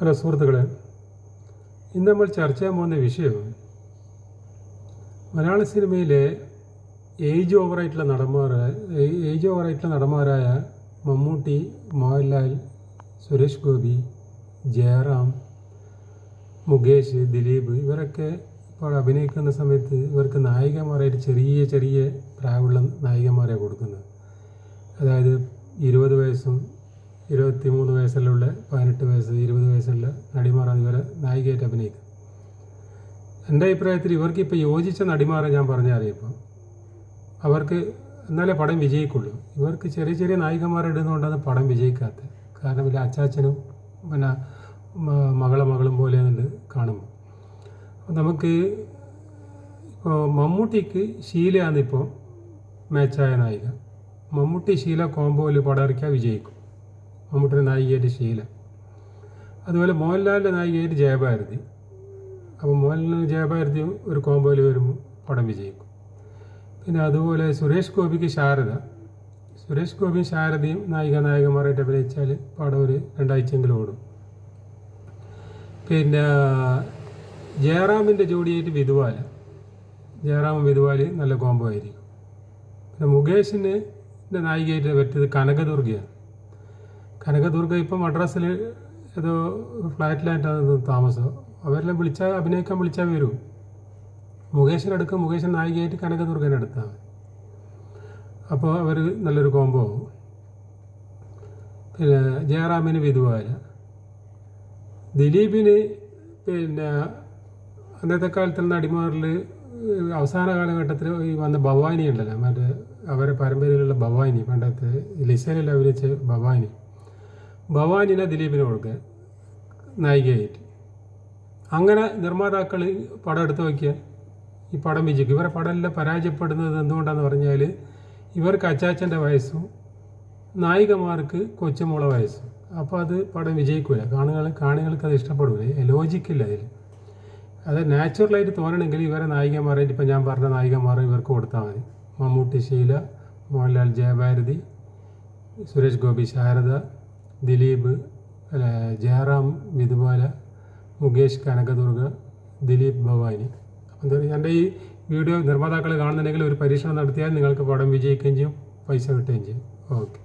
Hello സുഹൃത്തുക്കളെ, ഇന്ന് നമ്മൾ ചർച്ച ചെയ്യാൻ പോകുന്ന വിഷയം മലയാള സിനിമയിലെ ഏജ് ഓവറായിട്ടുള്ള നടന്മാരായ മമ്മൂട്ടി, മോഹൻലാൽ, സുരേഷ് ഗോപി, ജയറാം, മുകേഷ്, ദിലീപ് ഇവരൊക്കെ ഇപ്പോൾ അഭിനയിക്കുന്ന സമയത്ത് ഇവർക്ക് നായികമാരായിട്ട് ചെറിയ പ്രായമുള്ള നായികമാരെ കൊടുക്കുന്നത്. അതായത് 20 വയസ്സും 23 വയസ്സിലുള്ള 18 വയസ്സ് 20 വയസ്സുള്ള നടിമാരാണ് ഇവരെ നായികയായിട്ട് അഭിനയിക്കുന്നത്. എൻ്റെ അഭിപ്രായത്തിൽ ഇവർക്ക് ഇപ്പോൾ യോജിച്ച നടിമാരെ ഞാൻ പറഞ്ഞാൽ ഇപ്പോൾ അവർക്ക് എന്നാലേ പടം വിജയിക്കുള്ളൂ. ഇവർക്ക് ചെറിയ നായികമാരിടുന്നതുകൊണ്ടാണ് പടം വിജയിക്കാത്തത്. കാരണം ഇല്ല അച്ചാച്ചനും പിന്നെ മകളും പോലെയാണെന്ന് കാണുമ്പോൾ നമുക്ക് ഇപ്പോൾ മമ്മൂട്ടിക്ക് ഷീലയാണിപ്പോൾ മാച്ചായ നായിക. മമ്മൂട്ടി ഷീല കോംബോയിൽ പടം ഇറക്കിയാൽ വിജയിക്കും. മമ്മൂട്ടിയുടെ നായികയായിട്ട് ഷീല. അതുപോലെ മോഹൻലാലിൻ്റെ നായികയായിട്ട് ജയഭാരതി. അപ്പോൾ മോഹൻലാൽ ജയഭാരതിയും ഒരു കോംബോയിൽ വരുമ്പോൾ പടം വിജയിക്കും. പിന്നെ അതുപോലെ സുരേഷ് ഗോപിക്ക് ശാരദ. സുരേഷ് ഗോപിയും ശാരദയും നായികമാരായിട്ട് അഭിനയിച്ചാൽ പടം ഒരു 2 ആഴ്ചയെങ്കിലും ഓടും. പിന്നെ ജയറാമിൻ്റെ ജോഡിയായിട്ട് വിധുവാല. ജയറാമും വിധുവാല് നല്ല കോംബോ ആയിരിക്കും. പിന്നെ മുകേഷിൻ്റെ നായികയായിട്ട് പറ്റിയത് കനകദുർഗയാണ്. കനകദുർഗ ഇപ്പം മദ്രാസിൽ ഏതോ ഫ്ലാറ്റിലായിട്ടാണ് താമസം. അവരെല്ലാം അഭിനയിക്കാൻ വിളിച്ചാൽ വരും. മുകേഷിനടുക്കും മുകേഷിൻ്റെ നായികയായിട്ട് കനകദുർഗനെ അടുത്താൽ അപ്പോൾ അവർ നല്ലൊരു കോംബോ ആവും. പിന്നെ ജയറാമിന് വിധുവാല. ദിലീപിന് പിന്നെ അന്നത്തെ കാലത്തുള്ള നടിമാരിൽ അവസാന കാലഘട്ടത്തിൽ ഈ വന്ന ഭവാനി ഉണ്ടല്ലോ, മറ്റേ അവരെ പരമ്പരയിലുള്ള ഭവാനി, പണ്ടത്തെ ലിസനിൽ അഭിനയിച്ച ഭവാനിനെ ദിലീപിന് കൊടുക്കുക നായികയായിട്ട്. അങ്ങനെ നിർമ്മാതാക്കൾ പടം എടുത്ത് വയ്ക്കുക, ഈ പടം വിജയിക്കും. ഇവരെ പടമെല്ലാം പരാജയപ്പെടുന്നത് എന്തുകൊണ്ടാണെന്ന് പറഞ്ഞാൽ ഇവർക്ക് അച്ചാച്ചൻ്റെ വയസ്സും നായികമാർക്ക് കൊച്ചുമോള വയസ്സും. അപ്പോൾ അത് പടം വിജയിക്കില്ല. കാണികൾക്ക് അത് ഇഷ്ടപ്പെടില്ല. ലോജിക്കില്ല അതിൽ. അത് നാച്ചുറലായിട്ട് തോന്നണമെങ്കിൽ ഇവരെ നായികമാരായിട്ട് ഇപ്പം ഞാൻ പറഞ്ഞ നായികമാരെ ഇവർക്ക് കൊടുത്താൽ മതി. മമ്മൂട്ടി ഷീല, മോഹൻലാൽ ജയഭാരതി, സുരേഷ് ഗോപി ശാരദ, ദിലീപ് ജയറാം വിധുവാല, മുകേഷ് കനകദുർഗ, ദിലീപ് ഭവാനി. അപ്പം എൻ്റെ ഈ വീഡിയോ നിർമ്മാതാക്കൾ കാണുന്നുണ്ടെങ്കിൽ ഒരു പരീക്ഷണം നടത്തിയാൽ നിങ്ങൾക്ക് പടം വിജയിക്കുകയും ചെയ്യും, പൈസ കിട്ടുകയും ചെയ്യും. ഓക്കെ.